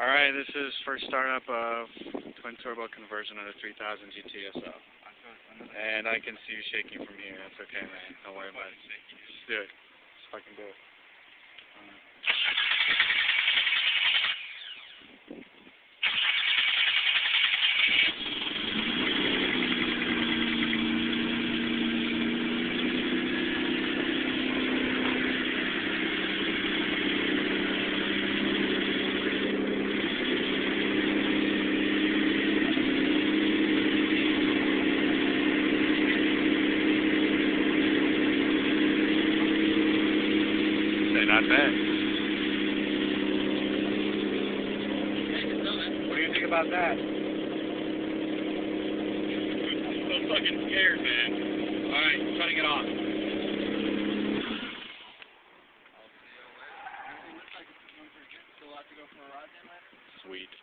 Alright, this is first startup of twin turbo conversion of the 3000 GTSO. And I can see you shaking from here. That's okay, man. Don't worry about it. Just do it. Just fucking do it. Not bad. What do you think about that? I'm so fucking scared, man. Alright, shutting it off. Sweet.